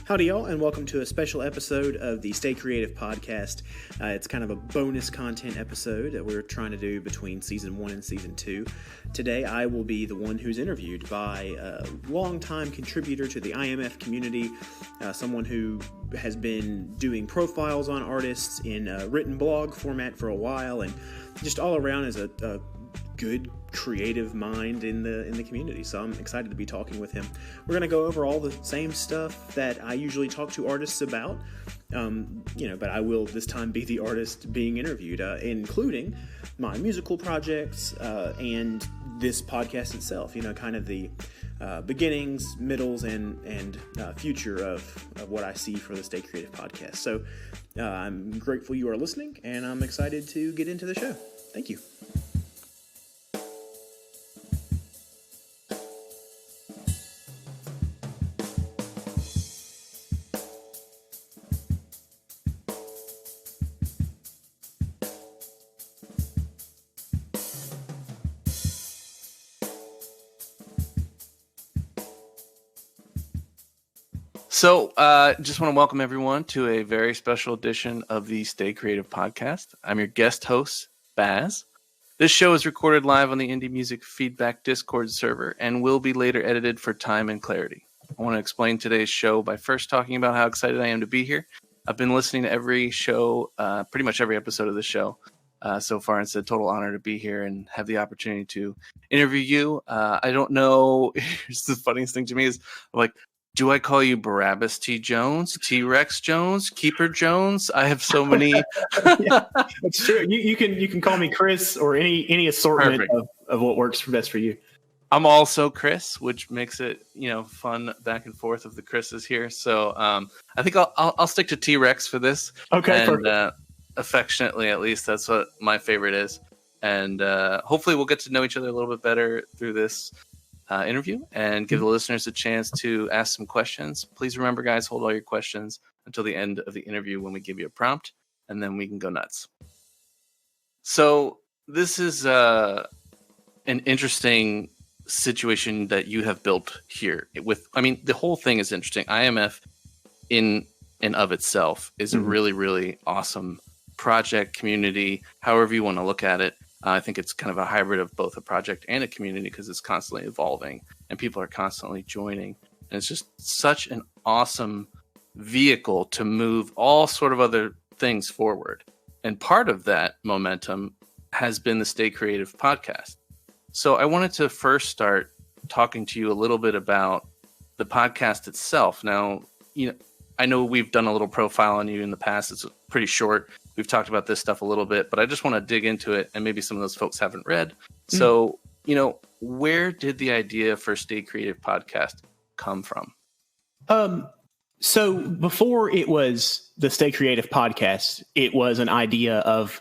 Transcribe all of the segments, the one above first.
Howdy, y'all, and welcome to a special episode of the Stay Creative podcast. It's kind of a bonus content episode that we're trying to do between Season 1 and Season 2. Today, I will be the one who's interviewed by a longtime contributor to the IMF community, someone who has been doing profiles on artists in a written blog format for a while, and just all around is a good creative mind in the community. So I'm excited to be talking with him. We're going to go over all the same stuff that I usually talk to artists about, but I will this time be the artist being interviewed, including my musical projects and this podcast itself, kind of the beginnings, middles, and future of what I see for the Stay Creative podcast. So I'm grateful you are listening, and I'm excited to get into the show. Thank you. So just want to welcome everyone to a very special edition of the Stay Creative podcast. I'm your guest host, Baaz. This show is recorded live on the Indie Music Feedback Discord server and will be later edited for time and clarity. I want to explain today's show by first talking about how excited I am to be here. I've been listening to every show, pretty much every episode of the show so far. It's a total honor to be here and have the opportunity to interview you. I don't know. Here's the funniest thing to me is I'm like, do I call you Barabbas T. Jones, T-Rex Jones, Keeper Jones? I have so many. Yeah, that's true. You can call me Chris or any assortment of what works best for you. I'm also Chris, which makes it fun back and forth of the Chris's here. So I think I'll stick to T-Rex for this. Okay, and affectionately, at least that's what my favorite is. And hopefully we'll get to know each other a little bit better through this interview and give the listeners a chance to ask some questions. Please remember, guys, hold all your questions until the end of the interview when we give you a prompt, and then we can go nuts. So this is an interesting situation that you have built here. The whole thing is interesting. IMF in and of itself is a really, really awesome project, community, however you want to look at it. I think it's kind of a hybrid of both a project and a community because it's constantly evolving and people are constantly joining. And it's just such an awesome vehicle to move all sort of other things forward. And part of that momentum has been the Stay Creative podcast. So I wanted to first start talking to you a little bit about the podcast itself. Now, I know we've done a little profile on you in the past. It's pretty short. We've talked about this stuff a little bit, but I just want to dig into it, and maybe some of those folks haven't read. So, where did the idea for Stay Creative podcast come from? So before it was the Stay Creative podcast, it was an idea of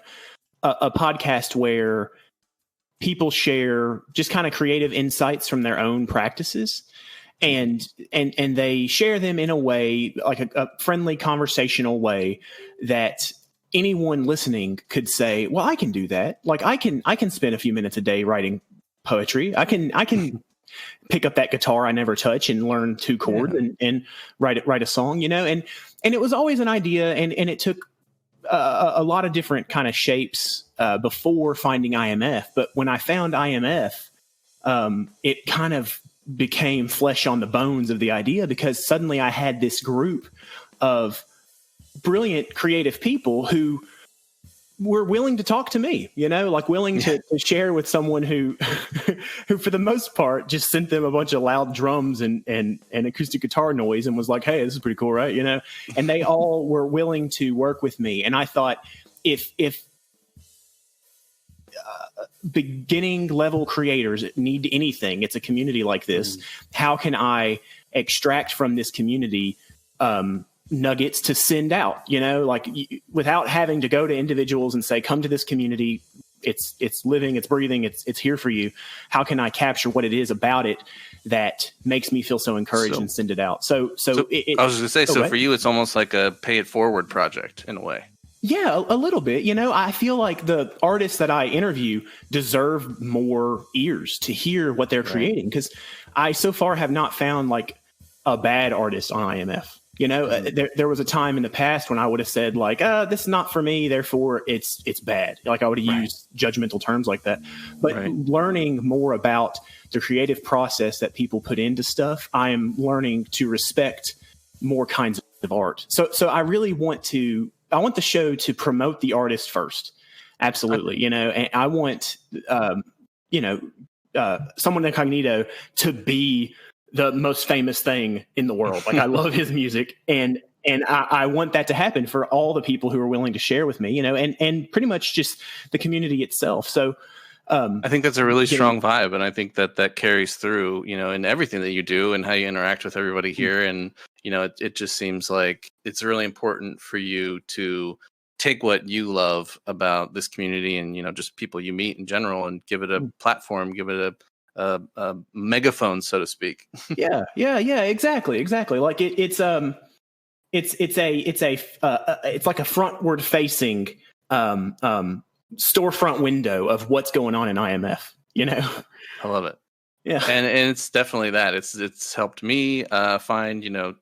a podcast where people share just kind of creative insights from their own practices. And they share them in a way, like a friendly conversational way that anyone listening could say, well, I can do that. Like I can spend a few minutes a day writing poetry. I can pick up that guitar I never touch and learn 2 chords and write a song, and it was always an idea. And it took a lot of different kind of shapes before finding IMF. But when I found IMF, it kind of became flesh on the bones of the idea, because suddenly I had this group of brilliant creative people who were willing to talk to me, willing to share with someone who for the most part just sent them a bunch of loud drums and acoustic guitar noise and was like, hey, this is pretty cool, right? And they all were willing to work with me. And I thought, if beginning level creators need anything, it's a community like this. How can I extract from this community nuggets to send out, without having to go to individuals and say, come to this community. It's living, it's breathing, it's here for you. How can I capture what it is about it that makes me feel so encouraged and send it out? So I was going to say, for you, it's almost like a pay it forward project in a way. Yeah, a little bit. I feel like the artists that I interview deserve more ears to hear what they're creating, because I so far have not found like a bad artist on IMF. There was a time in the past when I would have said like, this is not for me, therefore it's bad. Like I would have used judgmental terms like that. But learning more about the creative process that people put into stuff, I am learning to respect more kinds of art. So I really want the show to promote the artist first. Absolutely. And I want, someone incognito to be the most famous thing in the world. Like I love his music and I want that to happen for all the people who are willing to share with me, and pretty much just the community itself. So I think that's a really strong vibe. And I think that carries through, in everything that you do and how you interact with everybody here. And, it just seems like it's really important for you to take what you love about this community and, just people you meet in general and give it a platform, give it a megaphone, so to speak. Yeah, exactly. Like it's like a frontward facing storefront window of what's going on in IMF. I love it. Yeah, and it's definitely that. It's helped me find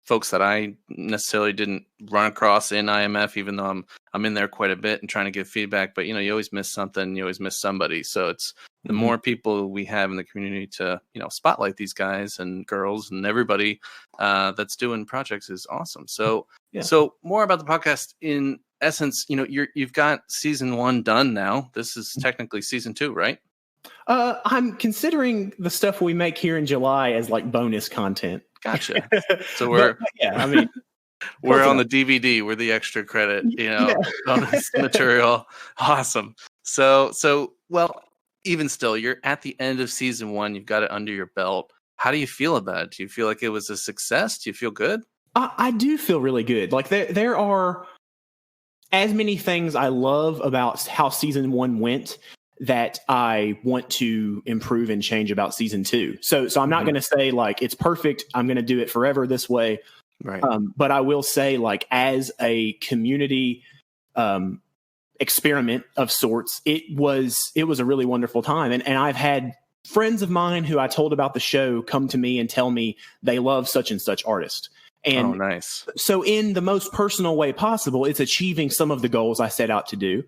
folks that I necessarily didn't run across in IMF, even though I'm in there quite a bit and trying to give feedback. But you always miss something, you always miss somebody. So it's the more people we have in the community to spotlight these guys and girls and everybody that's doing projects is awesome. So so more about the podcast. In essence, you've got season 1 done now. This is technically season 2, right? I'm considering the stuff we make here in July as like bonus content. Gotcha. So we're we're on the DVD. We're the extra credit, bonus material. Awesome. So well, even still, you're at the end of season 1. You've got it under your belt. How do you feel about it? Do you feel like it was a success? Do you feel good? I do feel really good. Like there are as many things I love about how season 1 went that I want to improve and change about season 2. So I'm not going to say like it's perfect, I'm going to do it forever this way. Right. But I will say like as a community experiment of sorts, it was a really wonderful time. And I've had friends of mine who I told about the show come to me and tell me they love such and such artist. And nice. So in the most personal way possible, it's achieving some of the goals I set out to do.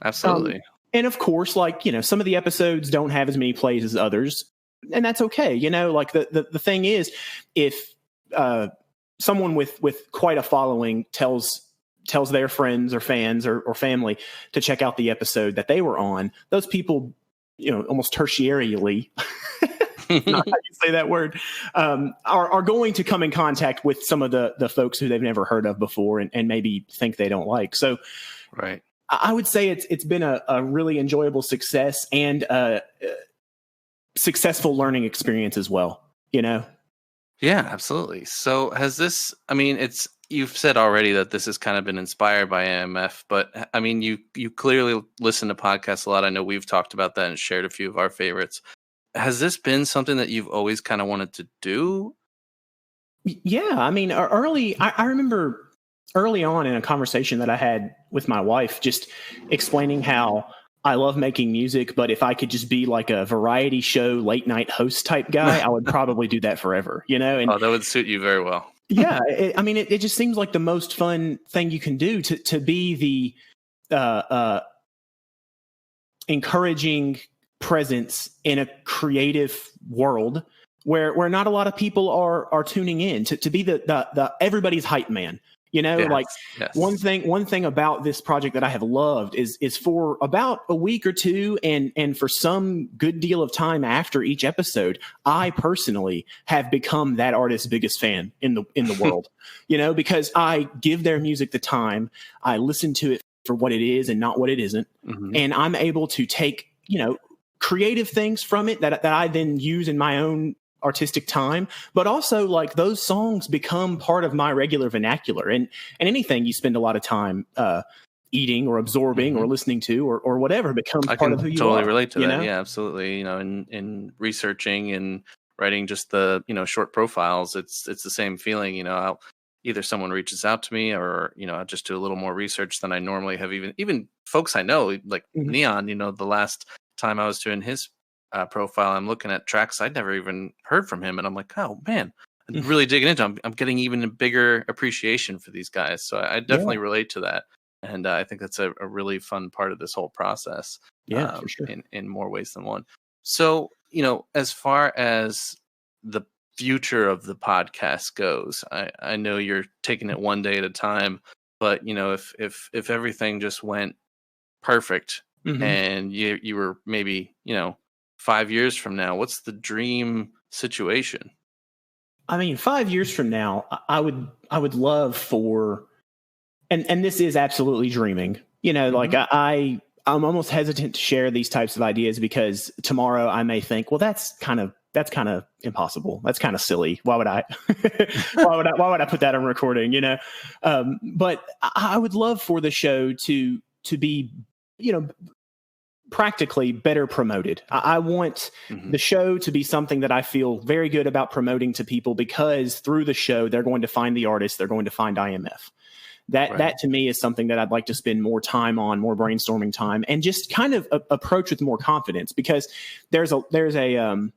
Absolutely. And of course, like, some of the episodes don't have as many plays as others, and that's okay. Like the thing is, if someone with quite a following tells their friends or fans or family to check out the episode that they were on, those people, almost tertiarily, not how you say that word, are going to come in contact with some of the folks who they've never heard of before and maybe think they don't like. So, right. I would say it's been a really enjoyable success and a successful learning experience as well, Yeah, absolutely. So has this, you've said already that this has kind of been inspired by AMF, but you clearly listen to podcasts a lot. I know we've talked about that and shared a few of our favorites. Has this been something that you've always kind of wanted to do? Yeah. I remember early on in a conversation that I had with my wife, just explaining how I love making music, but if I could just be like a variety show late night host type guy, I would probably do that forever, And that would suit you very well. Yeah. It just seems like the most fun thing you can do to be the encouraging presence in a creative world where not a lot of people are tuning in, to be the everybody's hype man. Yes. One thing about this project that I have loved is for about a week or two and for some good deal of time after each episode, I personally have become that artist's biggest fan in the world, because I give their music the time, I listen to it for what it is and not what it isn't. Mm-hmm. And I'm able to take, creative things from it that I then use in my own artistic time, but also like those songs become part of my regular vernacular and anything you spend a lot of time eating or absorbing or listening to or whatever becomes part of who you are. I can totally relate to that. Yeah, absolutely. In researching and writing just the, short profiles, it's the same feeling, I'll either someone reaches out to me or, I just do a little more research than I normally have, even folks I know, like Neon, the last time I was doing his profile, I'm looking at tracks I'd never even heard from him, and I'm like, oh man, really digging into. I'm getting even a bigger appreciation for these guys. So I definitely relate to that, and I think that's a really fun part of this whole process. Yeah, for sure. In more ways than one. So as far as the future of the podcast goes, I know you're taking it one day at a time, but if everything just went perfect, and you were maybe 5 years from now, what's the dream situation? I mean, 5 years from now, I would love for, and this is absolutely dreaming, like I'm almost hesitant to share these types of ideas because tomorrow I may think, well, that's kind of impossible. That's kind of silly. Why would I, why would I put that on recording? But I would love for the show to be, practically better promoted. I want the show to be something that I feel very good about promoting to people, because through the show, they're going to find the artist, they're going to find IMF. That to me is something that I'd like to spend more time on, more brainstorming time, and just kind of approach with more confidence, because there's a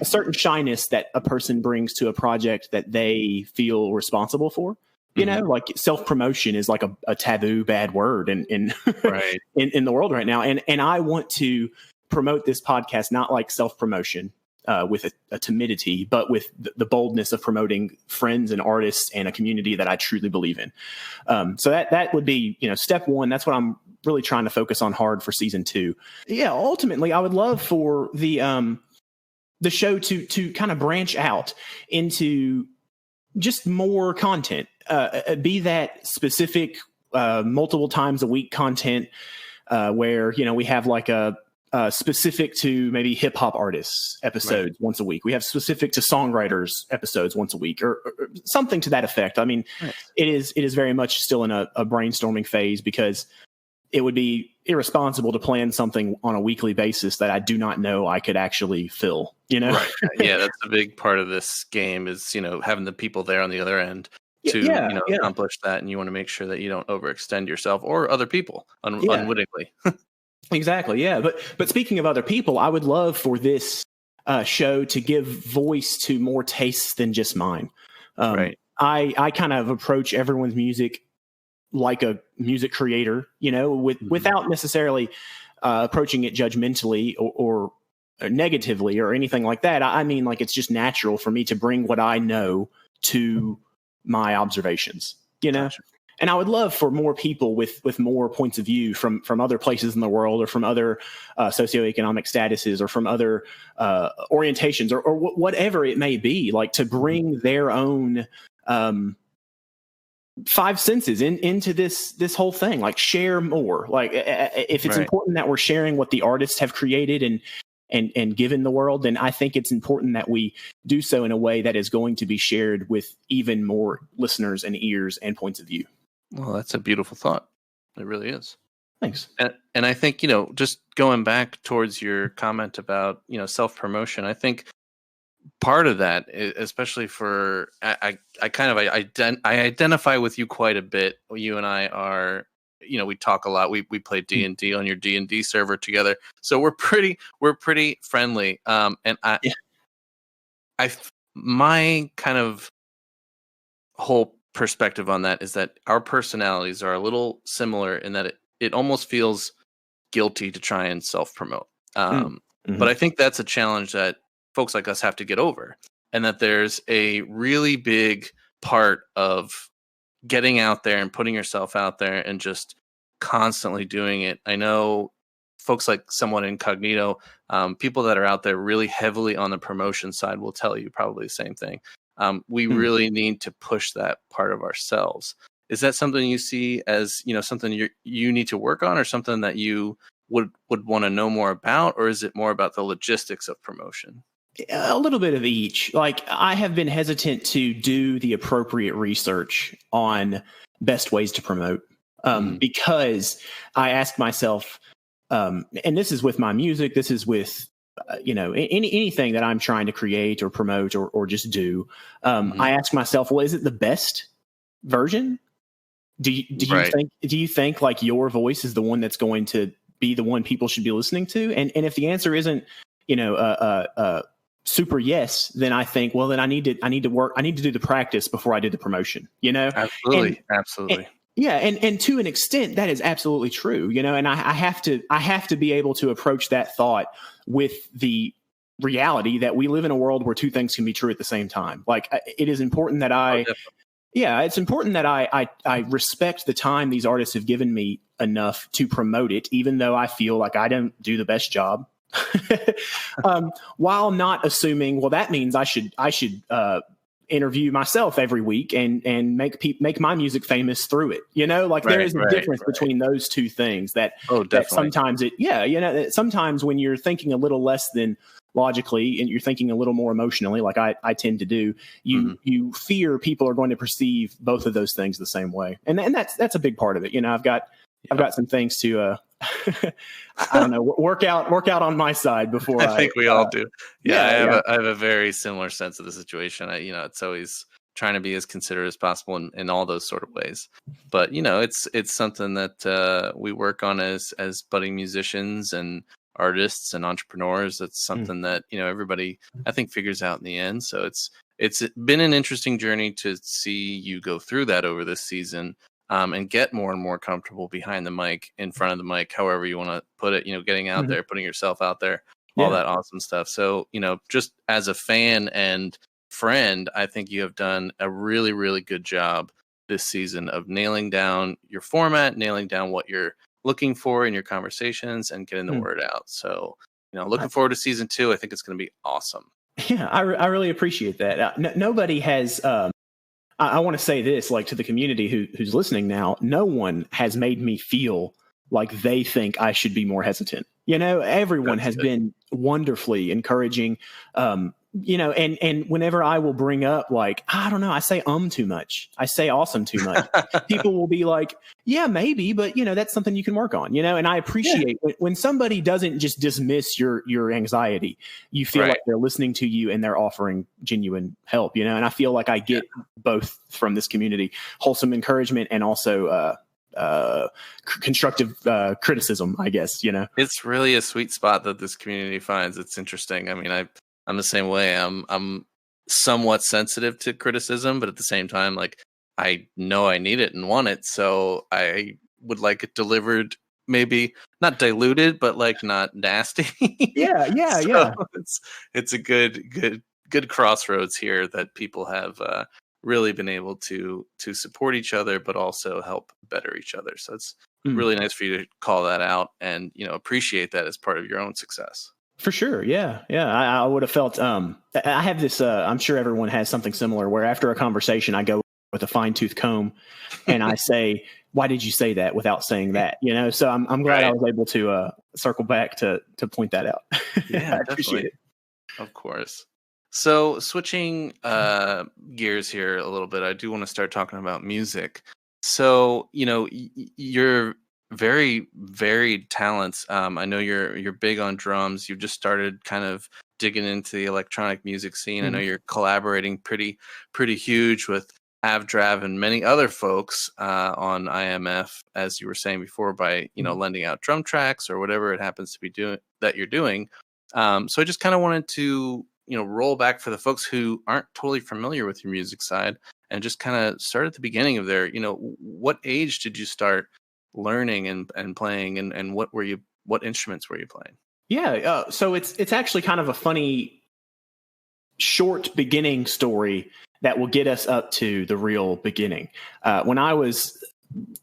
certain shyness that a person brings to a project that they feel responsible for. Like self-promotion is like a taboo bad word in in the world right now. And I want to promote this podcast, not like self-promotion with a timidity, but with the boldness of promoting friends and artists and a community that I truly believe in. So that would be, step one. That's what I'm really trying to focus on hard for season 2. Yeah. Ultimately, I would love for the show to kind of branch out into just more content, be that specific multiple times a week content where, we have like a specific to maybe hip hop artists episodes once a week. We have specific to songwriters episodes once a week, or something to that effect. I mean, it is very much still in a brainstorming phase, because it would be irresponsible to plan something on a weekly basis that I do not know I could actually fill, Right. Yeah, that's a big part of this game is, having the people there on the other end to, accomplish that. And you want to make sure that you don't overextend yourself or other people unwittingly. Exactly. Yeah. But speaking of other people, I would love for this show to give voice to more tastes than just mine. I kind of approach everyone's music like a music creator, without necessarily approaching it judgmentally or negatively or anything like that. I mean, like, it's just natural for me to bring what I know to my observations, Gotcha. And I would love for more people with more points of view from other places in the world, or from other socioeconomic statuses, or from other orientations, or whatever it may be, like, to bring their own five senses into this whole thing. Like, share more. Like, if it's important that we're sharing what the artists have created and given the world, then I think it's important that we do so in a way that is going to be shared with even more listeners and ears and points of view. Well, that's a beautiful thought. It really is. Thanks. And I think, just going back towards your comment about, self-promotion, I think part of that, especially for, I identify with you quite a bit. You and I are, we talk a lot. We play D&D on your D&D server together. So we're pretty friendly. And my kind of whole perspective on that is that our personalities are a little similar in that it almost feels guilty to try and self-promote. But I think that's a challenge that folks like us have to get over, and that there's a really big part of getting out there and putting yourself out there and just constantly doing it. I know folks like Somewhat Incognito, people that are out there really heavily on the promotion side will tell you probably the same thing. We really need to push that part of ourselves. Is that something you see as, something you need to work on, or something that you would want to know more about? Or is it more about the logistics of promotion? A little bit of each. Like, I have been hesitant to do the appropriate research on best ways to promote, because I ask myself, and this is with my music, this is with anything that I'm trying to create or promote or just do. I ask myself, well, is it the best version? Do you think like your voice is the one that's going to be the one people should be listening to? And if the answer isn't, super yes, then I think, well, then I need to do the practice before I do the promotion, Absolutely. And, Absolutely. yeah. And to an extent that is absolutely true, and I have to be able to approach that thought with the reality that we live in a world where two things can be true at the same time. Like, it is important that it's important that I respect the time these artists have given me enough to promote it, even though I feel like I don't do the best job. While not assuming, well, that means I should interview myself every week and make my music famous through it. There is a difference between those two things that sometimes sometimes when you're thinking a little less than logically and you're thinking a little more emotionally, like I tend to do, you fear people are going to perceive both of those things the same way. And that's a big part of it. I've got some things to, I don't know, work out on my side before I think we all do. I have a very similar sense of the situation. It's always trying to be as considerate as possible in all those sort of ways. But, it's something that we work on as budding musicians and artists and entrepreneurs. That's something that, everybody, I think, figures out in the end. So it's been an interesting journey to see you go through that over this season. And get more and more comfortable behind the mic, in front of the mic, however you want to put it, getting out there, putting yourself out there, all that awesome stuff. So, just as a fan and friend, I think you have done a really, really good job this season of nailing down your format, nailing down what you're looking for in your conversations, and getting the word out. So, looking forward to season 2. I think it's going to be awesome. Yeah, I really appreciate that. Nobody has... I want to say this, like, to the community who's listening now, no one has made me feel like they think I should be more hesitant. Everyone has been wonderfully encouraging. And whenever I will bring up, like, I don't know, I say too much. I say awesome too much. People will be like, yeah, maybe, but that's something you can work on, and I appreciate when somebody doesn't just dismiss your anxiety. You feel like they're listening to you and they're offering genuine help, and I feel like I get both from this community: wholesome encouragement and also constructive criticism, I guess. It's really a sweet spot that this community finds. It's interesting. I mean, I'm the same way. I'm somewhat sensitive to criticism, but at the same time, like, I know I need it and want it, so I would like it delivered, maybe not diluted, but like not nasty. Yeah. It's a good crossroads here that people have really been able to support each other, but also help better each other. So it's really nice for you to call that out and appreciate that as part of your own success. For sure. Yeah. I would have felt, I have this, I'm sure everyone has something similar where after a conversation, I go with a fine tooth comb and I say, why did you say that without saying that? So I'm glad I was able to circle back to point that out. Yeah, I appreciate it. Of course. So switching gears here a little bit, I do want to start talking about music. So, you're very varied talents. I know you're big on drums. You've just started kind of digging into the electronic music scene. I know you're collaborating pretty huge with Avdrav and many other folks on IMF, as you were saying before, by lending out drum tracks or whatever it happens to be you're doing. So I just kind of wanted to roll back for the folks who aren't totally familiar with your music side and just kind of start at the beginning of there. What age did you start learning and playing, and what instruments were you playing? Yeah, so it's actually kind of a funny short beginning story that will get us up to the real beginning. When I was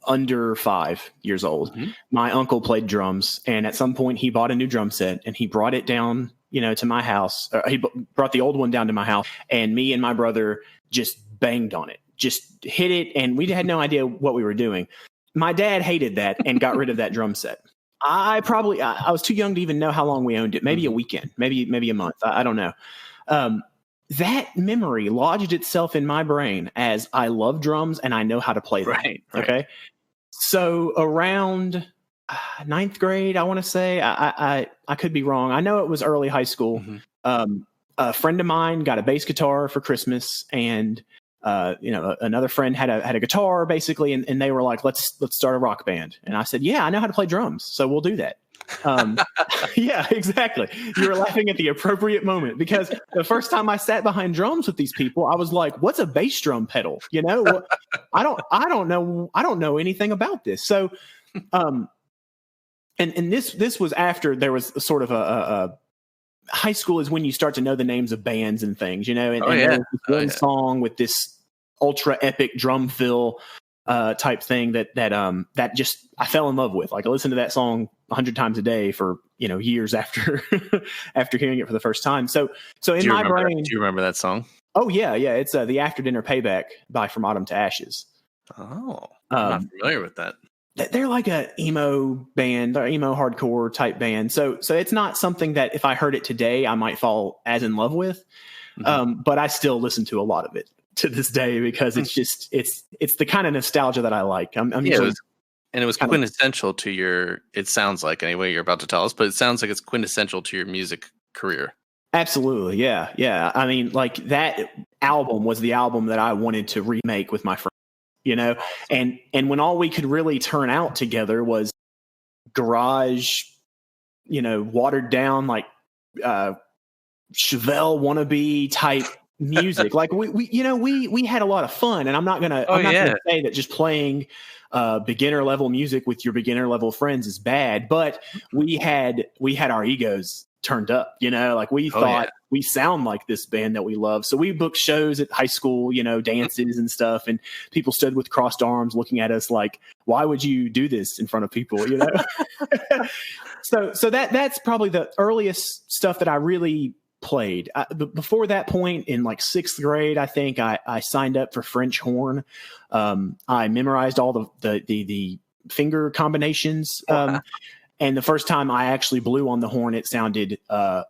under 5 years old, my uncle played drums, and at some point he bought a new drum set and he brought it down, to my house. He brought the old one down to my house, and me and my brother just banged on it, just hit it, and we had no idea what we were doing. My dad hated that and got rid of that drum set. I was too young to even know how long we owned it. Maybe a weekend, maybe a month. I don't know. That memory lodged itself in my brain as I love drums and I know how to play them. Right. Okay. So around 9th grade, I want to say, I could be wrong. I know it was early high school. A friend of mine got a bass guitar for Christmas, and another friend had a guitar basically, and they were like, let's start a rock band. And I said, yeah, I know how to play drums, so we'll do that. Yeah, exactly. You were laughing at the appropriate moment, because the first time I sat behind drums with these people, I was like, what's a bass drum pedal? I don't know anything about this. So, and this was after there was a sort of a high school is when you start to know the names of bands and things, and there was this one song with this ultra epic drum fill type thing that just I fell in love with. Like, I listened to that song 100 times a day for years after after hearing it for the first time. So in my brain, do you remember that song? Oh yeah, it's the After Dinner Payback by From Autumn to Ashes. Oh, I'm not familiar with that. They're like a emo band, or emo hardcore type band. So it's not something that if I heard it today, I might fall as in love with. Mm-hmm. But I still listen to a lot of it to this day, because it's just it's the kind of nostalgia that I like. It was quintessential to your. It sounds like, anyway, you're about to tell us, but it sounds like it's quintessential to your music career. Absolutely, yeah. I mean, like, that album was the album that I wanted to remake with my friends. And when all we could really turn out together was garage, watered down, like Chevelle wannabe type music. Like we had a lot of fun, and I'm not gonna say that just playing beginner level music with your beginner level friends is bad, but we had our egos turned up, like we thought we sound like this band that we love. So we booked shows at high school, dances and stuff, and people stood with crossed arms looking at us like, why would you do this in front of people, So that's probably the earliest stuff that I really played. Before that point, in like 6th grade, I think I signed up for French horn. I memorized all the finger combinations. And the first time I actually blew on the horn, it sounded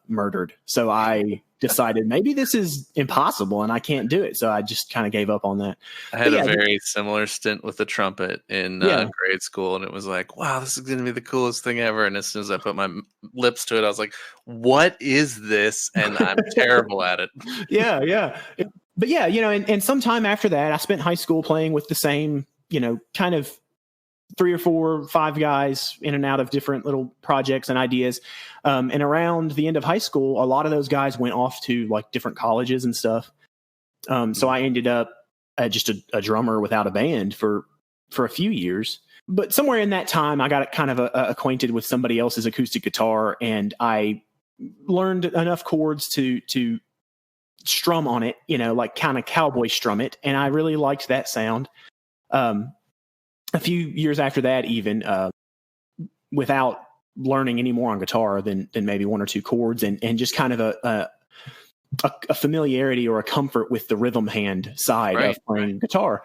murdered. So I decided maybe this is impossible and I can't do it. So I just kind of gave up on that. I had a very similar stint with the trumpet in grade school, and it was like, wow, this is going to be the coolest thing ever. And as soon as I put my lips to it, I was like, what is this? And I'm terrible at it. Yeah. But yeah, and sometime after that, I spent high school playing with the same, kind of 3 or 4 or 5 guys in and out of different little projects and ideas. And around the end of high school, a lot of those guys went off to like different colleges and stuff. So I ended up just a drummer without a band for a few years. But somewhere in that time, I got kind of acquainted with somebody else's acoustic guitar, and I learned enough chords to strum on it, like kind of cowboy strum it. And I really liked that sound. A few years after that, even without learning any more on guitar than maybe 1 or 2 chords, and just kind of a familiarity or a comfort with the rhythm hand side of playing guitar.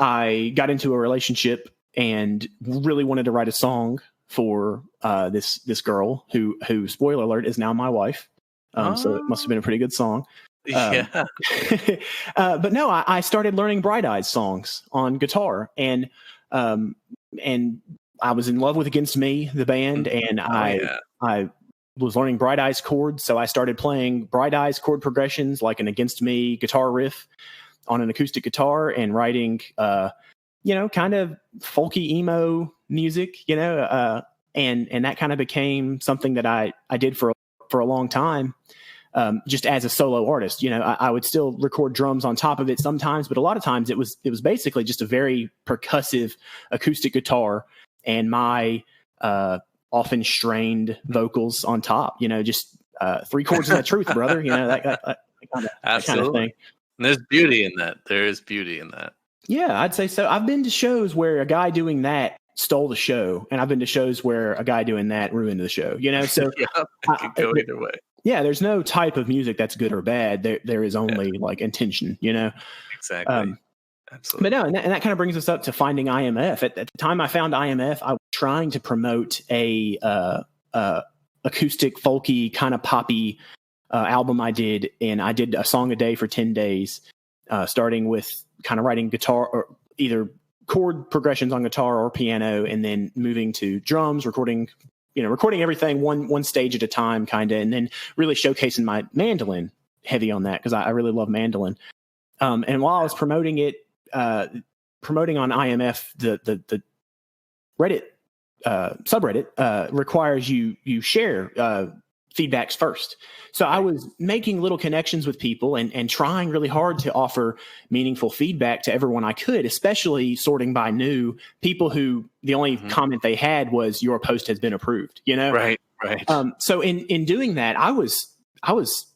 I got into a relationship and really wanted to write a song for this girl who, spoiler alert, is now my wife. So it must have been a pretty good song. But no, I started learning Bright Eyes songs on guitar, and I was in love with Against Me, the band, and I was learning Bright Eyes chords. So I started playing Bright Eyes chord progressions, like an Against Me guitar riff on an acoustic guitar, and writing, kind of folky emo music, and that kind of became something that I did for a long time. Just as a solo artist, I would still record drums on top of it sometimes, but a lot of times it was basically just a very percussive acoustic guitar and my often strained vocals on top. Just 3 chords of the truth, brother. That kind of thing. And there's beauty in that. There is beauty in that. Yeah, I'd say so. I've been to shows where a guy doing that stole the show, and I've been to shows where a guy doing that ruined the show. So yeah, it could go either way. Yeah, there's no type of music that's good or bad. There is only like intention, Exactly. Absolutely. But no, and that kind of brings us up to finding IMF. At the time I found IMF, I was trying to promote a acoustic, folky, kind of poppy album I did, and I did a song a day for 10 days, starting with kind of writing guitar or either chord progressions on guitar or piano, and then moving to drums, recording everything one stage at a time, kind of, and then really showcasing my mandolin heavy on that, because I really love mandolin. And while I was promoting it, promoting on IMF, the Reddit subreddit requires you share feedbacks first. So I was making little connections with people and trying really hard to offer meaningful feedback to everyone I could, especially sorting by new people who the only comment they had was your post has been approved, you know? Right. So in doing that, I was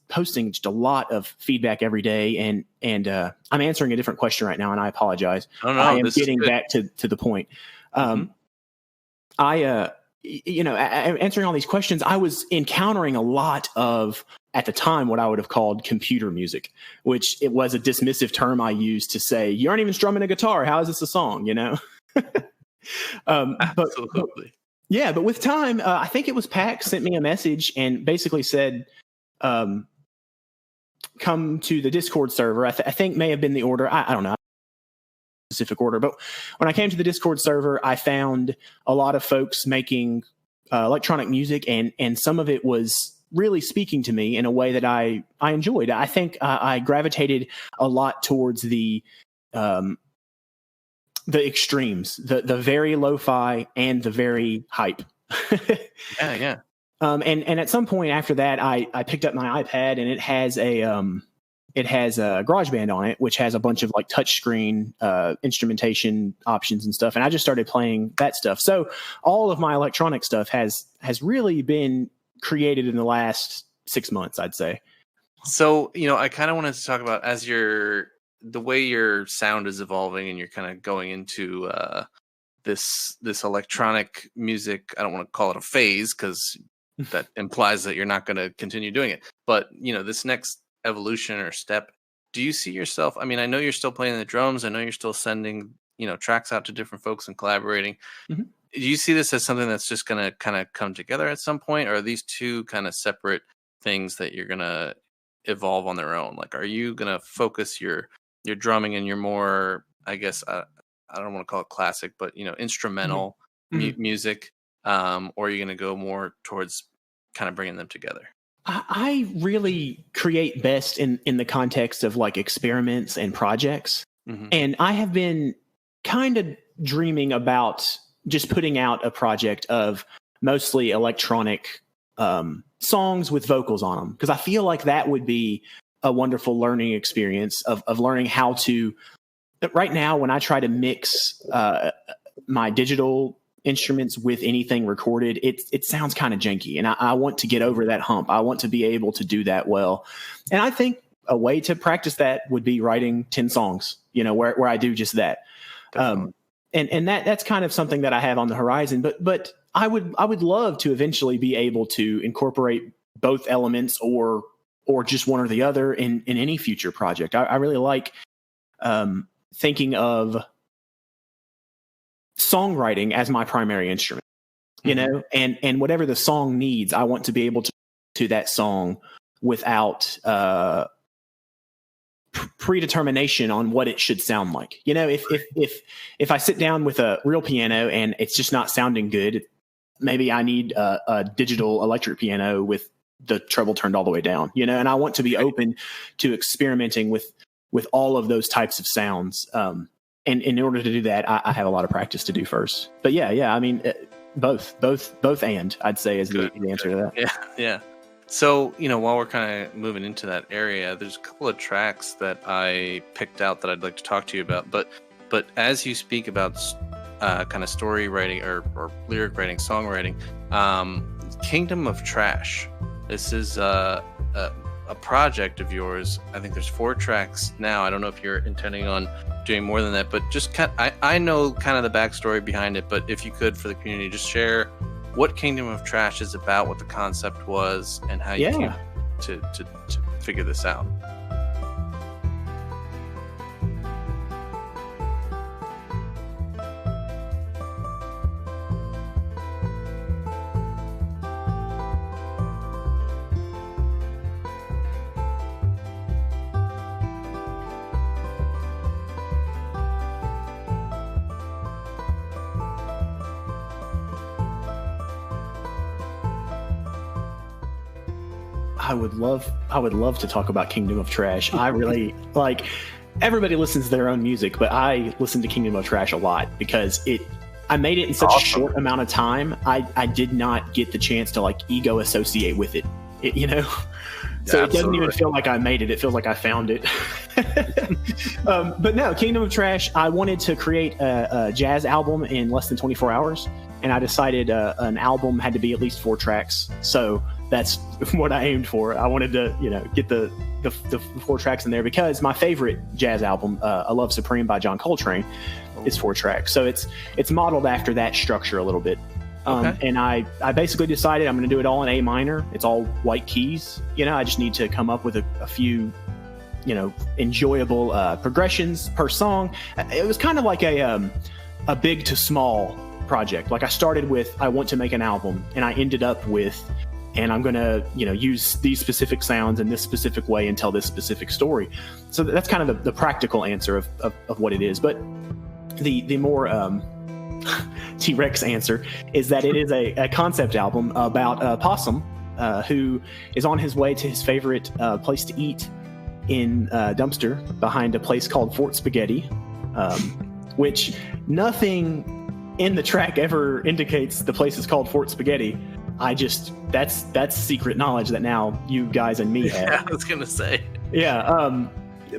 posting just a lot of feedback every day, and I'm answering a different question right now, and I apologize. No, I am getting back to the point. Answering all these questions, I was encountering a lot of, at the time, what I would have called computer music, which it was a dismissive term I used to say, you aren't even strumming a guitar. How is this a song? You know? Absolutely. But with time, I think it was Pac sent me a message and basically said, come to the Discord server. I think may have been the order. I don't know. Specific order, but when I came to the Discord server, I found a lot of folks making electronic music, and some of it was really speaking to me in a way that I enjoyed. I think I gravitated a lot towards the extremes, the very lo-fi and the very hype. Yeah. And at some point after that, I picked up my iPad, and it has a GarageBand on it, which has a bunch of like touchscreen instrumentation options and stuff. And I just started playing that stuff. So all of my electronic stuff has really been created in the last 6 months, I'd say. So, I kind of wanted to talk about the way your sound is evolving, and you're kind of going into this electronic music. I don't want to call it a phase, because that implies that you're not going to continue doing it. But, this next evolution or step, do you see yourself? I mean, I know you're still playing the drums. I know you're still sending, tracks out to different folks and collaborating. Do you see this as something that's just going to kind of come together at some point? Or are these two kind of separate things that you're going to evolve on their own? Like, are you going to focus your drumming and your more, I guess, I don't want to call it classic, but, instrumental music? Or are you going to go more towards kind of bringing them together? I really create best in the context of like experiments and projects. And I have been kind of dreaming about just putting out a project of mostly electronic songs with vocals on them, because I feel like that would be a wonderful learning experience of learning how to. Right now, when I try to mix my digital instruments with anything recorded, it sounds kind of janky, and I want to get over that hump. I want to be able to do that well, and I think a way to practice that would be writing 10 songs, where I do just that. And that's kind of something that I have on the horizon, but I would love to eventually be able to incorporate both elements or just one or the other in any future project. I really like thinking of songwriting as my primary instrument, and whatever the song needs, I want to be able to that song without predetermination on what it should sound like. If I sit down with a real piano and it's just not sounding good, maybe I need a digital electric piano with the treble turned all the way down, and I want to be open to experimenting with all of those types of sounds. And in order to do that, I have a lot of practice to do first. But yeah. I mean, both, and I'd say is the answer to that. Yeah. So, while we're kind of moving into that area, there's a couple of tracks that I picked out that I'd like to talk to you about. But as you speak about kind of story writing or lyric writing, songwriting, Kingdom of Trash. This is a project of yours. I think there's 4 tracks now. I don't know if you're intending on doing more than that, but just I know kind of the backstory behind it, but if you could, for the community, just share what Kingdom of Trash is about, what the concept was, and how you came to figure this out. I would love to talk about Kingdom of Trash. I really everybody listens to their own music, but I listen to Kingdom of Trash a lot because I made it in such a short amount of time. I did not get the chance to like ego associate with it, you know? So it doesn't even feel like I made it. It feels like I found it. But no, Kingdom of Trash, I wanted to create a jazz album in less than 24 hours. And I decided an album had to be at least 4 tracks. So that's what I aimed for. I wanted to, get the 4 tracks in there because my favorite jazz album, A Love Supreme by John Coltrane, is 4 tracks. So it's modeled after that structure a little bit. And I basically decided I'm going to do it all in A minor. It's all white keys. I just need to come up with a few, enjoyable progressions per song. It was kind of like a big to small project. Like I started with, I want to make an album, and I ended up with, and I'm going to, use these specific sounds in this specific way and tell this specific story. So that's kind of the practical answer of what it is. But the more T-Rex answer is that it is a concept album about a possum who is on his way to his favorite place to eat in a dumpster behind a place called Fort Spaghetti, which nothing in the track ever indicates the place is called Fort Spaghetti. That's secret knowledge that now you guys and me have. Yeah, I was gonna say. Yeah.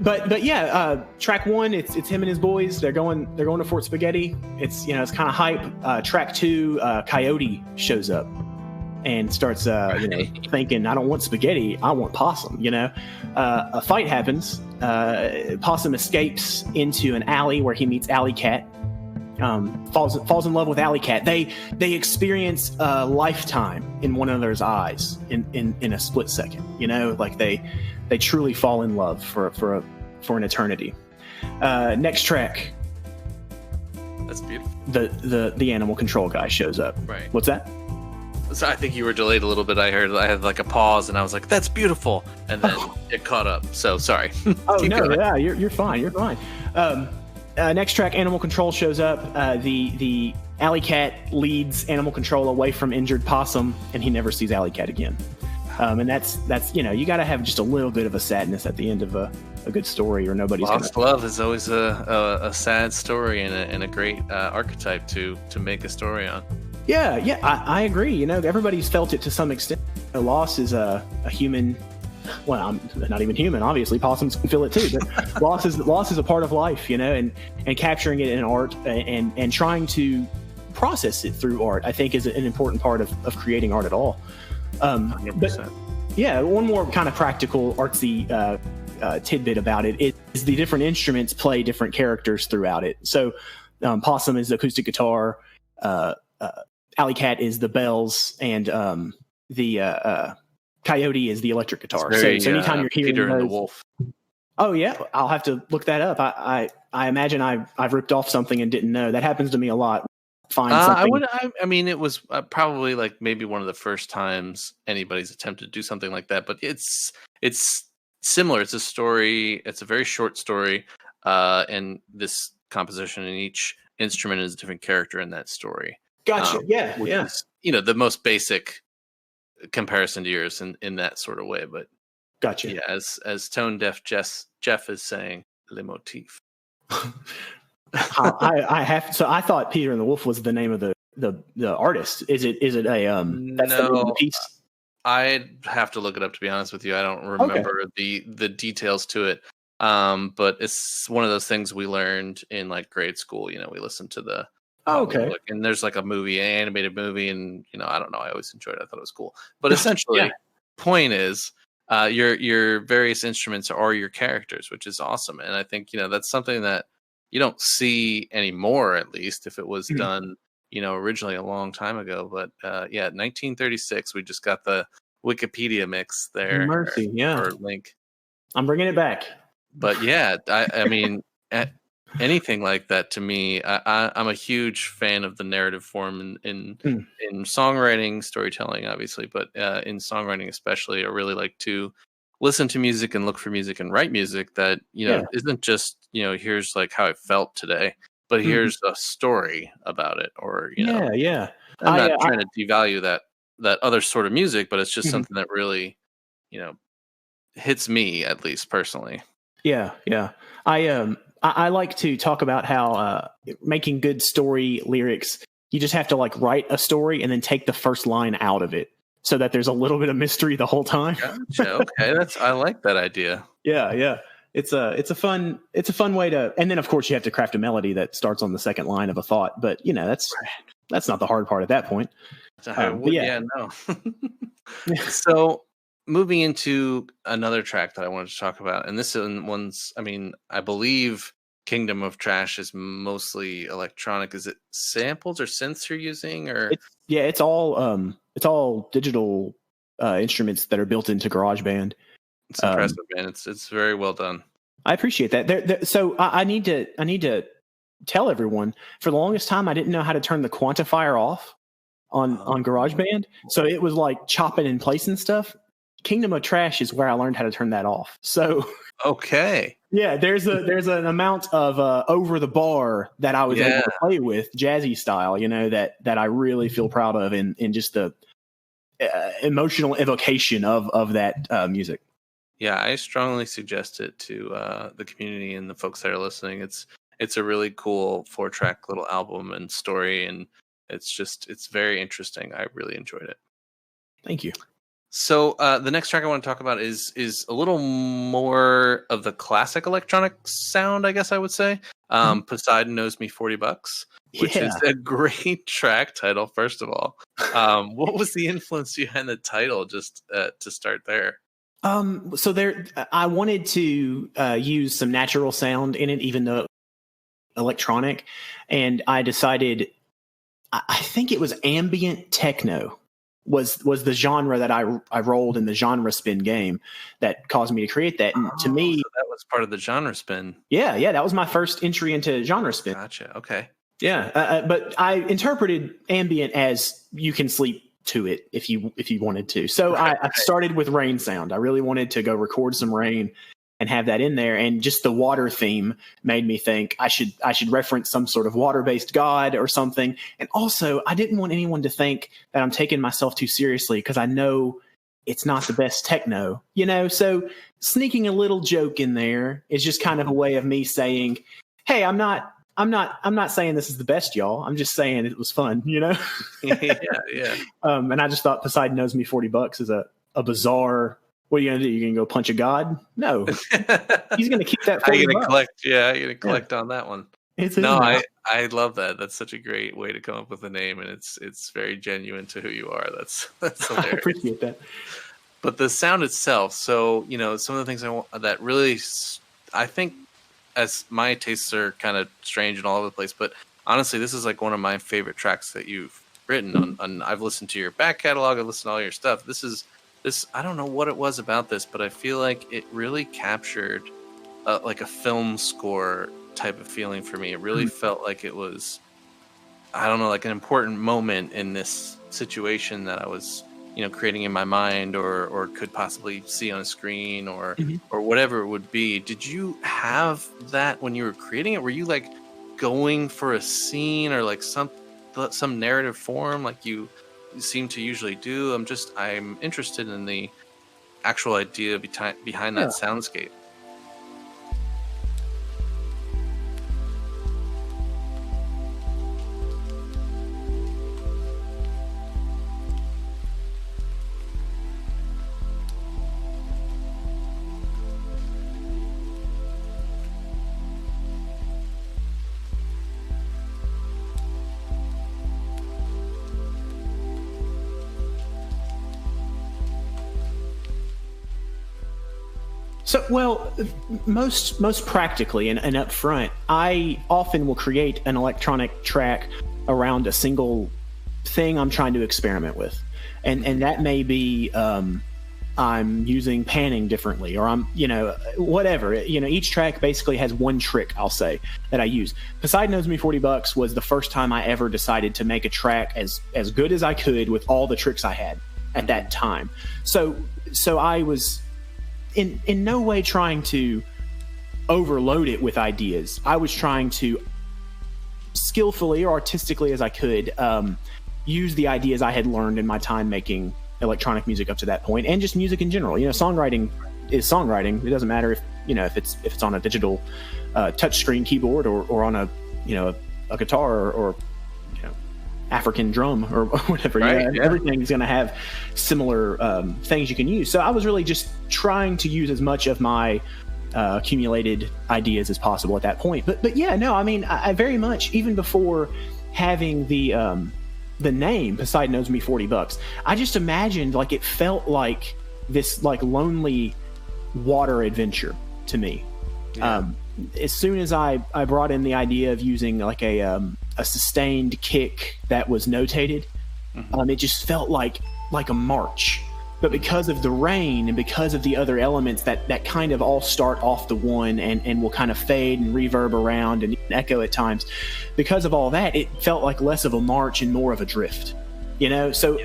But yeah, track 1, it's him and his boys. They're going to Fort Spaghetti. It's it's kind of hype. Track 2, Coyote shows up and starts thinking, I don't want spaghetti, I want possum. A fight happens. Possum escapes into an alley where he meets Alley Cat. Falls in love with Alley Cat. They experience a lifetime in one another's eyes in a split second. Like they truly fall in love for an eternity. Next track. That's beautiful. The animal control guy shows up. Right. What's that? So I think you were delayed a little bit. I had like a pause, and I was like, "That's beautiful," and then it caught up. So sorry. Oh no, yeah, you're fine. You're fine. Next track, Animal Control shows up. The Alley Cat leads Animal Control away from injured possum, and he never sees Alley Cat again. And that's you got to have just a little bit of a sadness at the end of a good story, or nobody's lost love is always a sad story and a great archetype to make a story on. Yeah, I agree. Everybody's felt it to some extent. Loss is a human. Well, I'm not even human, obviously. Possums can feel it too. But loss is a part of life, and capturing it in art and trying to process it through art, I think, is an important part of creating art at all. 100%. But yeah, one more kind of practical artsy tidbit about it is the different instruments play different characters throughout it. So possum is the acoustic guitar, Alley Cat is the bells, and the coyote is the electric guitar. Very, so anytime you're hearing Peter those, and the Wolf. Oh yeah, I'll have to look that up. I imagine I've ripped off something and didn't know. That happens to me a lot. I mean, it was probably like maybe one of the first times anybody's attempted to do something like that. But it's similar. It's a story. It's a very short story, and this composition in each instrument is a different character in that story. Gotcha. Yeah. Is, the most basic comparison to yours in that sort of way. But gotcha. Yeah, as tone deaf Jeff is saying, le motif. I have. So I thought Peter and the Wolf was the name of the artist. Is it a that's no, the name of the piece? I'd have to look it up, to be honest with you. I don't remember the details to it. But it's one of those things we learned in like grade school. We listened to the and there's like a movie, an animated movie, and I don't know. I always enjoyed it. I thought it was cool. But essentially, point is, your various instruments are your characters, which is awesome. And I think that's something that you don't see anymore, at least if it was done, originally a long time ago. But 1936, we just got the Wikipedia mix there. Mercy, or link. I'm bringing it back. But yeah, I mean, anything like that to me, I'm a huge fan of the narrative form in songwriting, storytelling, obviously, but in songwriting especially, I really like to listen to music and look for music and write music that isn't just here's like how I felt today, but here's a story about it, or I'm not trying to devalue that other sort of music, but it's just something that really hits me, at least personally. Yeah. I like to talk about how making good story lyrics, you just have to like write a story and then take the first line out of it so that there's a little bit of mystery the whole time. Gotcha. Okay, I like that idea. Yeah. It's a fun way to, and then of course you have to craft a melody that starts on the second line of a thought. But that's not the hard part at that point. No. So moving into another track that I wanted to talk about, and this one's, I believe Kingdom of Trash is mostly electronic. Is it samples or synths you're using, or? It's all digital instruments that are built into GarageBand. It's impressive, man. It's very well done. I appreciate that. So I need to tell everyone, for the longest time, I didn't know how to turn the quantifier off on GarageBand. So it was like chopping and placing stuff. Kingdom of Trash is where I learned how to turn that off. So okay, yeah, there's an amount of over the bar that I was able to play with, jazzy style, that I really feel proud of in just the emotional evocation of that music. Yeah, I strongly suggest it to the community and the folks that are listening. It's a really cool 4-track little album and story, and it's very interesting. I really enjoyed it. Thank you. So the next track I want to talk about is a little more of the classic electronic sound, I guess I would say. Poseidon Owes Me $40, which is a great track title, first of all. What was the influence behind the title, just to start there? So I wanted to use some natural sound in it, even though electronic, and I decided, I think it was ambient techno was the genre that I rolled in the genre spin game that caused me to create that. And to me, so that was part of the genre spin. Yeah, that was my first entry into genre spin. Gotcha. Okay. Yeah, but I interpreted ambient as you can sleep to it if you wanted to. So I started with rain sound. I really wanted to go record some rain and have that in there, and just the water theme made me think I should reference some sort of water-based god or something. And also, I didn't want anyone to think that I'm taking myself too seriously, because I know it's not the best techno, so sneaking a little joke in there is just kind of a way of me saying, hey, I'm not saying this is the best, y'all. I'm just saying it was fun, Yeah. And I just thought Poseidon Owes Me $40 is a bizarre. What are you gonna do? You're gonna go punch a god? No, he's gonna keep that. Are you gonna collect? Yeah, you're gonna collect on that one. I love that. That's such a great way to come up with a name, and it's very genuine to who you are. That's hilarious. I appreciate that. But the sound itself. So some of the things that really, I think, as my tastes are kind of strange and all over the place, but honestly, this is like one of my favorite tracks that you've written on. I've listened to your back catalog. I've listened to all your stuff. This, I don't know what it was about this, but I feel like it really captured like a film score type of feeling for me. It really felt like it was, I don't know, like an important moment in this situation that I was, creating in my mind or could possibly see on a screen or whatever it would be. Did you have that when you were creating it? Were you like going for a scene or like some narrative form like you seem to usually do? I'm interested in the actual idea behind that soundscape. So, well, most practically and up front, I often will create an electronic track around a single thing I'm trying to experiment with. And that may be I'm using panning differently, or I'm, whatever. Each track basically has one trick, I'll say, that I use. Poseidon Owes Me $40 was the first time I ever decided to make a track as good as I could with all the tricks I had at that time. So I was in no way trying to overload it with ideas. I was trying to skillfully or artistically as I could use the ideas I had learned in my time making electronic music up to that point, and just music in general. Songwriting is songwriting. It doesn't matter if it's on a digital touchscreen keyboard or on a guitar or African drum or whatever. Right, Everything's going to have similar things you can use. So I was really just trying to use as much of my accumulated ideas as possible at that point. But yeah, no, I mean, I very much, even before having the name Poseidon Owes Me $40, I just imagined like it felt like this like lonely water adventure to me. Yeah. As soon as I brought in the idea of using like a sustained kick that was notated, it just felt like a march. But because of the rain and because of the other elements that kind of all start off the one and will kind of fade and reverb around and echo at times, because of all that, it felt like less of a march and more of a drift. So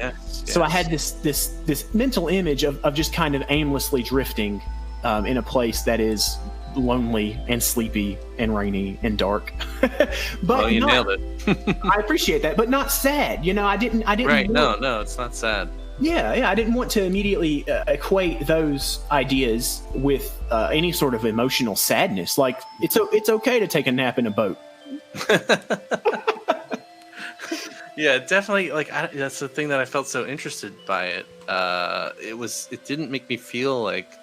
I had this mental image of just kind of aimlessly drifting in a place that is lonely and sleepy and rainy and dark. But you nailed it. I appreciate that, but not sad. I didn't. Right? No, it's not sad. Yeah. I didn't want to immediately equate those ideas with any sort of emotional sadness. Like it's okay to take a nap in a boat. Yeah, definitely. Like that's the thing that I felt so interested by it. It didn't make me feel like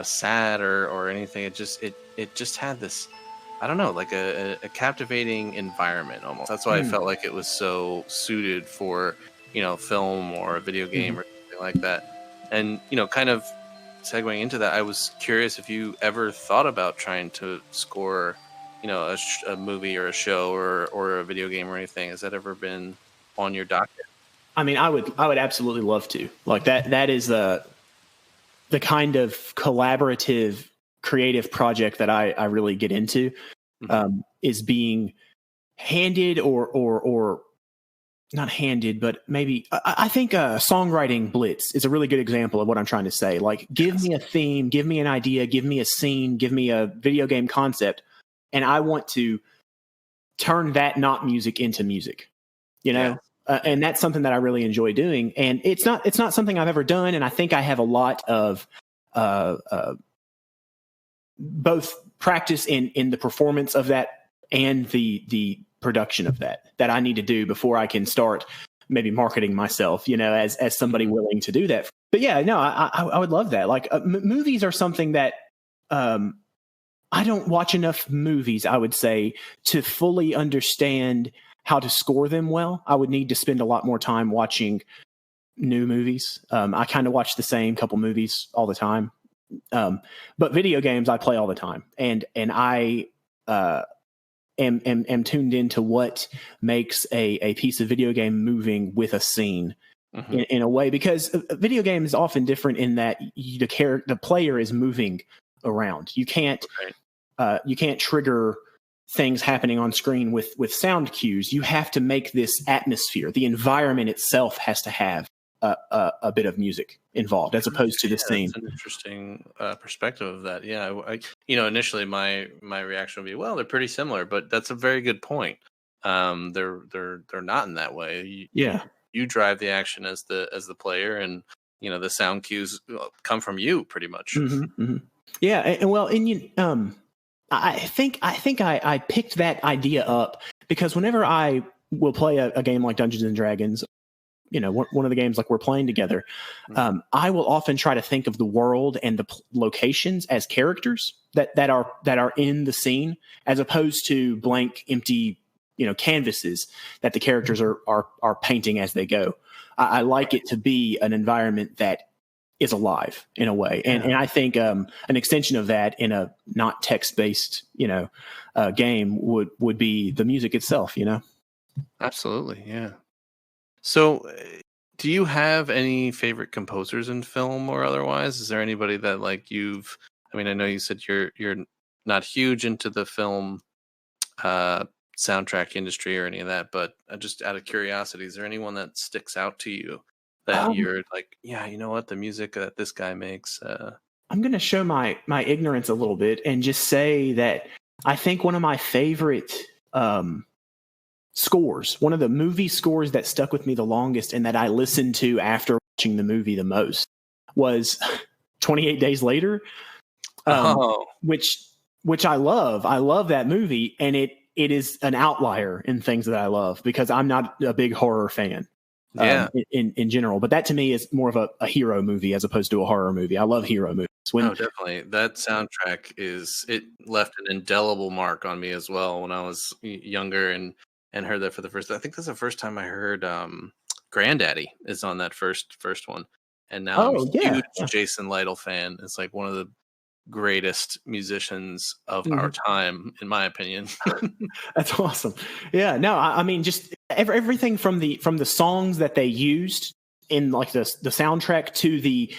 sad or anything. It just had this, I don't know, like a captivating environment almost. That's why I felt like it was so suited for film or a video game or something like that. And kind of segueing into that, I was curious if you ever thought about trying to score a movie or a show or a video game or anything. Has that ever been on your docket? I mean, I would absolutely love to. Like that is the kind of collaborative creative project that I really get into, is being handed or not handed, but maybe I think Songwriting Blitz is a really good example of what I'm trying to say. Like, give me a theme, give me an idea, give me a scene, give me a video game concept, and I want to turn that not music into music, and that's something that I really enjoy doing. And it's not something I've ever done, and I think I have a lot of both practice in the performance of that and the production of that I need to do before I can start maybe marketing myself, as somebody willing to do that. But yeah, no, I would love that. Like movies are something that I don't watch enough movies, I would say, to fully understand how to score them well. I would need to spend a lot more time watching new movies. I kind of watch the same couple movies all the time. But video games I play all the time, and I am tuned into what makes a piece of video game moving with a scene in a way, because a video game is often different in that the player is moving around. You can't trigger things happening on screen with sound cues. You have to make this atmosphere. The environment itself has to have a bit of music involved, as opposed to the scene. That's an interesting perspective of that. Yeah, initially my reaction would be, well, they're pretty similar, but that's a very good point. They're not in that way. You drive the action as the player, and the sound cues come from you pretty much. Yeah, I think I picked that idea up because whenever I will play a game like Dungeons and Dragons, one of the games like we're playing together, I will often try to think of the world and the locations as characters that are in the scene, as opposed to blank, empty, canvases that the characters are painting as they go. I like it to be an environment that is alive in a way, and I think an extension of that in a not text-based game would be the music itself. Absolutely, yeah. So, do you have any favorite composers in film or otherwise? Is there anybody that I know you said you're not huge into the film soundtrack industry or any of that, but just out of curiosity, is there anyone that sticks out to you that you're like, yeah, you know what, the music that this guy makes? I'm going to show my ignorance a little bit and just say that I think one of my favorite scores, one of the movie scores that stuck with me the longest and that I listened to after watching the movie the most, was 28 Days Later, which which I love. I love that movie, and it is an outlier in things that I love because I'm not a big horror fan. Yeah. In general, but that to me is more of a hero movie as opposed to a horror movie. I love hero movies. Oh, definitely. That soundtrack it left an indelible mark on me as well when I was younger and heard that for the first. I think that's the first time I heard Granddaddy is on that first one, and now I'm a huge Jason Lytle fan. It's like one of the greatest musicians of our time, in my opinion. That's awesome. Yeah, no, I mean, just everything from the songs that they used in like the soundtrack to the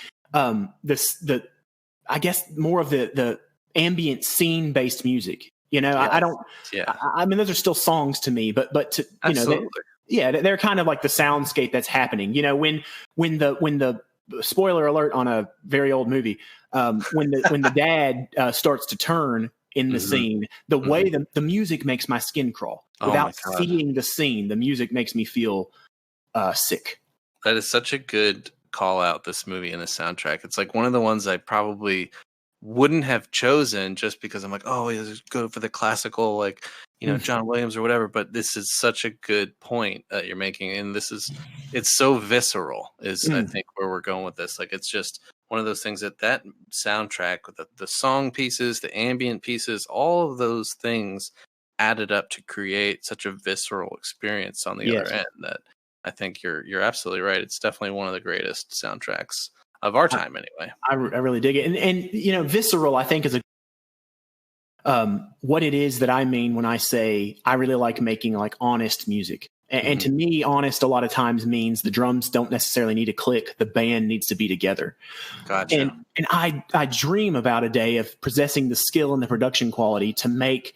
I guess more of the ambient scene based music. You know, Yes. I don't. Yeah. I mean, those are still songs to me, but to, you Absolutely. know, they're kind of like the soundscape that's happening. You know, when the spoiler alert on a very old movie, when the dad starts to turn in the scene, the way the music makes my skin crawl. Without seeing the scene, the music makes me feel sick. That is such a good call out, this movie and the soundtrack. It's like one of the ones I probably wouldn't have chosen just because I'm like, oh, let's go for the classical, like, you know, John Williams or whatever. But this is such a good point that you're making. And it's so visceral is I think where we're going with this. Like, it's just one of those things that soundtrack with the song pieces, the ambient pieces, all of those things added up to create such a visceral experience on the other end that I think you're absolutely right. It's definitely one of the greatest soundtracks of our time, anyway. I really dig it, and you know, visceral, I think, is what it is that I mean when I say I really like making like honest music. And to me, honest a lot of times means the drums don't necessarily need to click; the band needs to be together. Gotcha. And I dream about a day of possessing the skill and the production quality to make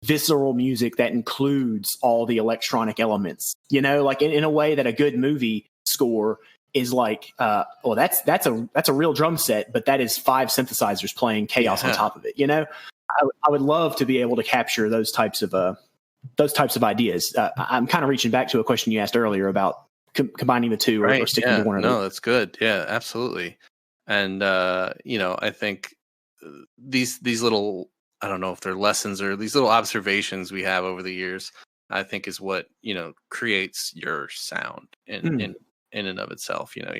visceral music that includes all the electronic elements. You know, like in a way that a good movie score is like, well, that's a real drum set, but that is 5 synthesizers playing chaos on top of it. You know, I would love to be able to capture those types of ideas. I'm kind of reaching back to a question you asked earlier about combining the two or sticking to one or the other. No, that's good. Yeah, absolutely. And you know, I think these little, I don't know if they're lessons or these little observations we have over the years, I think is what, you know, creates your sound in and of itself. You know,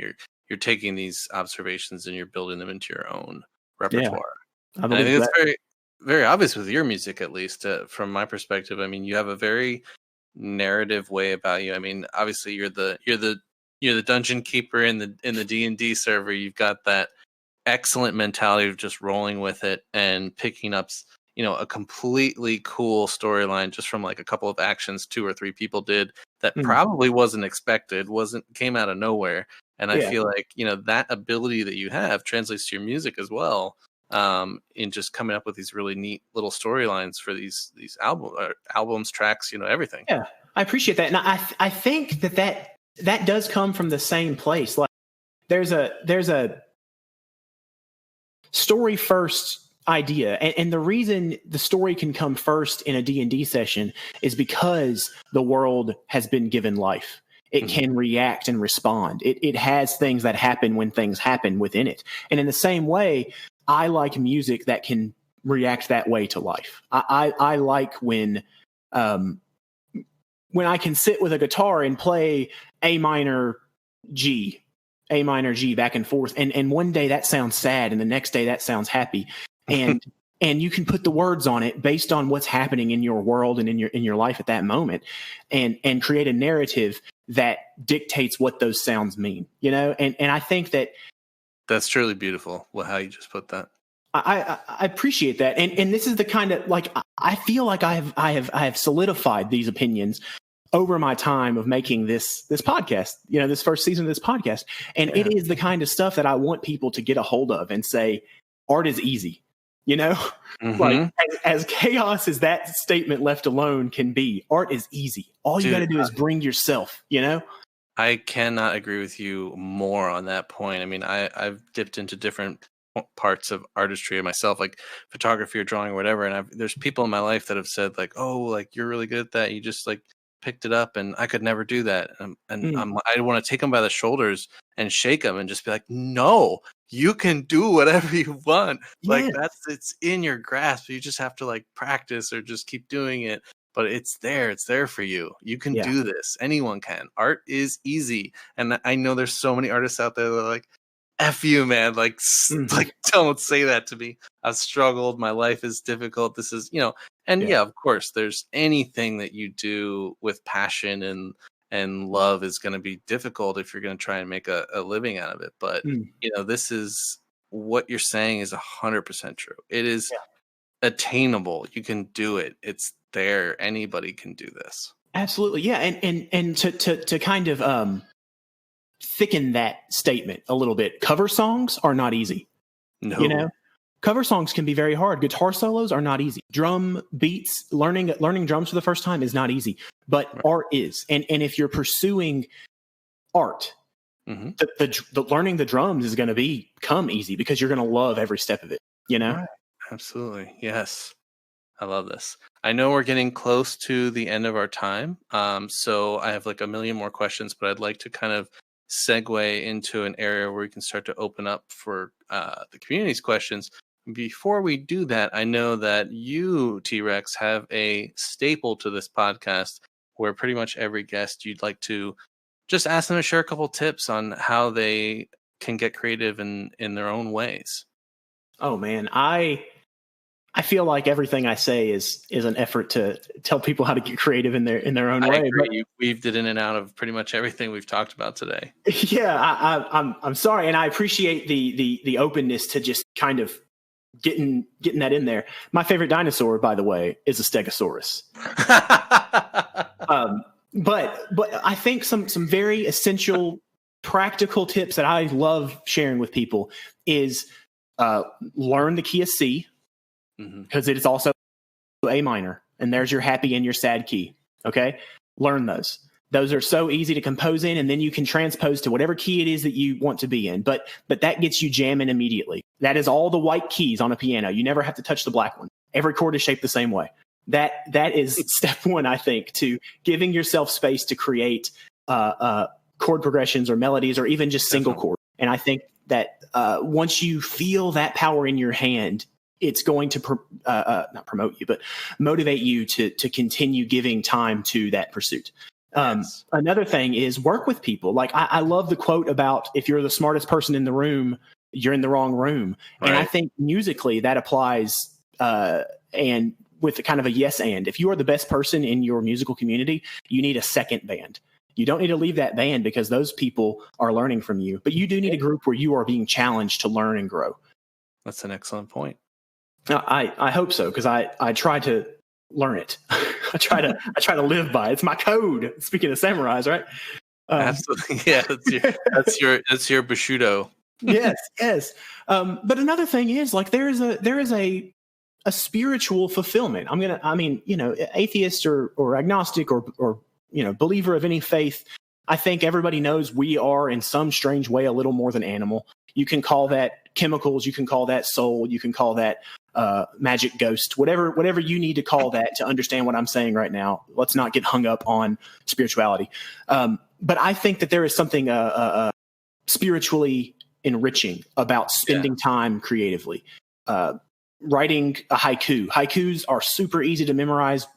you're taking these observations and you're building them into your own repertoire. Yeah, and I think it's very, very obvious with your music, at least from my perspective. I mean, you have a very narrative way about you. I mean, obviously you're the dungeon keeper in the D&D server. You've got that excellent mentality of just rolling with it and picking up, you know, a completely cool storyline just from like a couple of actions 2 or 3 people did that probably wasn't expected, came out of nowhere. And I feel like, you know, that ability that you have translates to your music as well, in just coming up with these really neat little storylines for these albums, tracks, you know, everything. Yeah, I appreciate that. And I think that does come from the same place. Like there's a story first idea, and the reason the story can come first in a D&D session is because the world has been given life. It can react and respond. It has things that happen when things happen within it. And in the same way, I like music that can react that way to life. I like when I can sit with a guitar and play A minor G back and forth, and one day that sounds sad and the next day that sounds happy, and you can put the words on it based on what's happening in your world and in your life at that moment, and create a narrative that dictates what those sounds mean, you know. And I think that's truly beautiful. How you just put that. I appreciate that, and this is the kind of, like, I feel like I have solidified these opinions over my time of making this podcast, you know, this first season of this podcast. And it is the kind of stuff that I want people to get a hold of and say, art is easy, you know, like as chaos as that statement left alone can be, art is easy. All you got to do is bring yourself, you know. I cannot agree with you more on that point. I mean, I've dipped into different parts of artistry myself, like photography or drawing or whatever. And there's people in my life that have said like, oh, like you're really good at that. You just like picked it up, and I could never do that. I want to take them by the shoulders and shake them and just be like, no, you can do whatever you want. Like Yes. it's in your grasp. You just have to like practice or just keep doing it. But it's there for you. You can Yeah. do this. Anyone can. Art is easy. And I know there's so many artists out there that are like, F you, man. Like, like, don't say that to me. I've struggled. My life is difficult. This is, and yeah, of course, there's anything that you do with passion and love is going to be difficult if you're going to try and make a living out of it. But, this is what you're saying is 100% true. It is attainable. You can do it. It's there. Anybody can do this. Absolutely. Yeah. And to kind of, thicken that statement a little bit. Cover songs are not easy. No. Cover songs can be very hard. Guitar solos are not easy. Drum beats, learning drums for the first time is not easy, but art is. And if you're pursuing art, the learning the drums is going to become easy because you're going to love every step of it, Right. Absolutely. Yes. I love this. I know we're getting close to the end of our time. So I have like a million more questions, but I'd like to kind of segue into an area where we can start to open up for the community's questions. Before we do that, I know that you, T-Rex, have a staple to this podcast where pretty much every guest you'd like to just ask them to share a couple tips on how they can get creative in their own ways. Oh man, I feel like everything I say is an effort to tell people how to get creative in their own way. I agree. You weaved it in and out of pretty much everything we've talked about today. Yeah, I'm sorry, and I appreciate the openness to just kind of getting that in there. My favorite dinosaur, by the way, is a Stegosaurus. But I think some very essential practical tips that I love sharing with people is learn the key of C. Because it is also A minor, and there's your happy and your sad key. Okay, learn those. Those are so easy to compose in, and then you can transpose to whatever key it is that you want to be in. But that gets you jamming immediately. That is all the white keys on a piano. You never have to touch the black one. Every chord is shaped the same way. That is step one, I think, to giving yourself space to create chord progressions or melodies or even just single chords. And I think that once you feel that power in your hand, it's going to not promote you, but motivate you to continue giving time to that pursuit. Another thing is work with people. Like I love the quote about if you're the smartest person in the room, you're in the wrong room. Right. And I think musically that applies and with kind of a yes and. If you are the best person in your musical community, you need a second band. You don't need to leave that band because those people are learning from you. But you do need a group where you are being challenged to learn and grow. That's an excellent point. I hope so, because I try to learn it. I try to live by it. It's my code. Speaking of samurais, right? Absolutely, yeah. That's your Bushido. Yes. But another thing is like there is a spiritual fulfillment. Atheist or agnostic or believer of any faith. I think everybody knows we are in some strange way a little more than animal. You can call that chemicals. You can call that soul. You can call that magic ghost, whatever you need to call that to understand what I'm saying right now. Let's not get hung up on spirituality. But I think that there is something spiritually enriching about spending time creatively. Writing a haiku. Haikus are super easy to memorize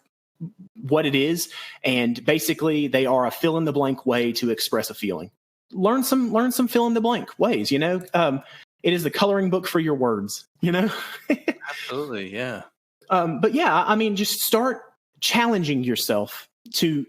what it is. And basically they are a fill in the blank way to express a feeling. Learn some fill in the blank ways, it is the coloring book for your words, Absolutely. Yeah. But yeah, I mean, just start challenging yourself to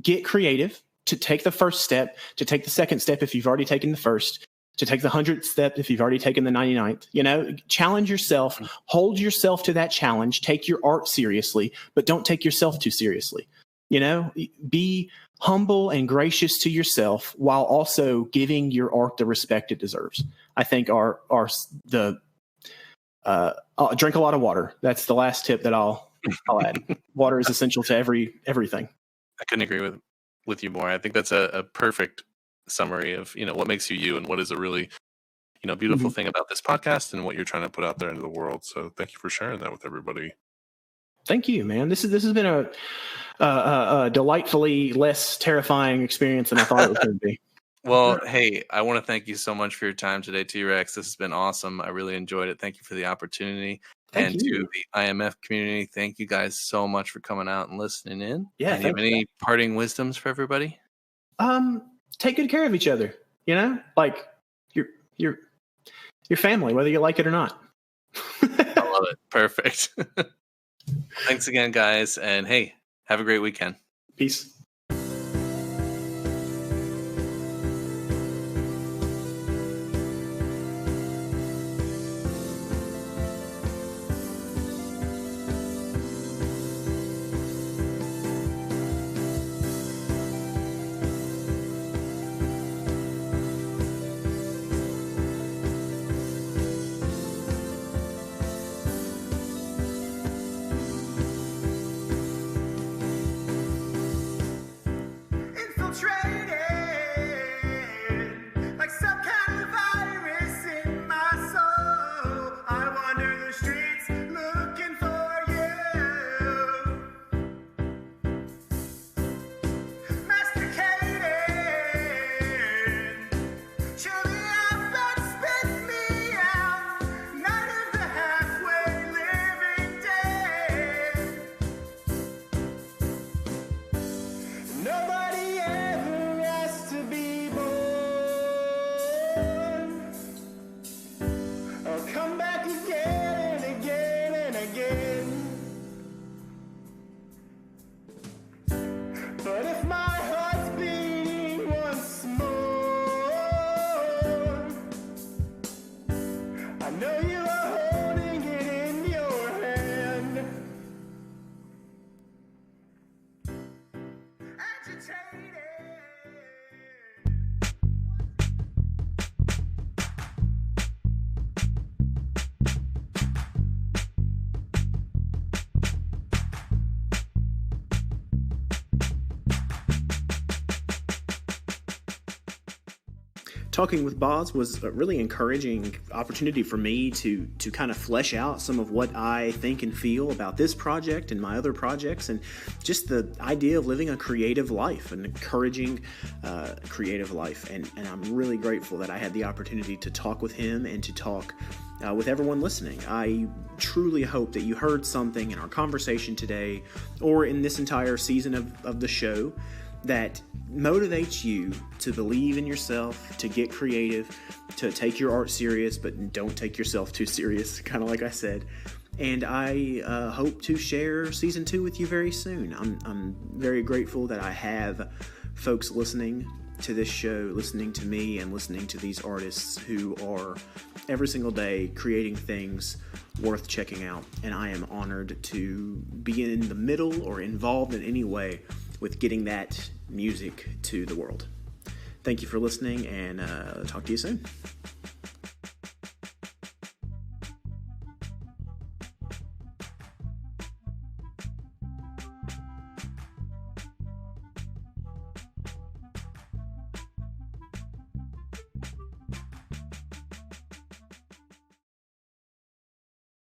get creative, to take the first step, to take the second step if you've already taken the first, to take the 100th step if you've already taken the 99th. Challenge yourself, hold yourself to that challenge, take your art seriously, but don't take yourself too seriously. Be humble and gracious to yourself while also giving your art the respect it deserves. I think are the drink a lot of water. That's the last tip that I'll add. Water is essential to everything. I couldn't agree with you more. I think that's a perfect summary of what makes you you and what is a really beautiful thing about this podcast and what you're trying to put out there into the world. So thank you for sharing that with everybody. Thank you, man. This has been a delightfully less terrifying experience than I thought it was going to be. Well, hey, I want to thank you so much for your time today, T-Rex. This has been awesome. I really enjoyed it. Thank you for the opportunity. Thank And to you. the IMF community, thank you guys so much for coming out and listening in. Yeah, And you have any parting wisdoms for everybody? Take good care of each other. You know, like your family, whether you like it or not. I love it. Perfect. Thanks again, guys. And hey, have a great weekend. Peace. Talking with Baaz was a really encouraging opportunity for me to kind of flesh out some of what I think and feel about this project and my other projects, and just the idea of living a creative life, an encouraging creative life. And I'm really grateful that I had the opportunity to talk with him and to talk with everyone listening. I truly hope that you heard something in our conversation today or in this entire season of the show that motivates you to believe in yourself, to get creative, to take your art serious, but don't take yourself too serious, kind of like I said. And I hope to share season 2 with you very soon. I'm very grateful that I have folks listening to this show, listening to me, and listening to these artists who are every single day creating things worth checking out. And I am honored to be in the middle or involved in any way with getting that music to the world. Thank you for listening, and talk to you soon.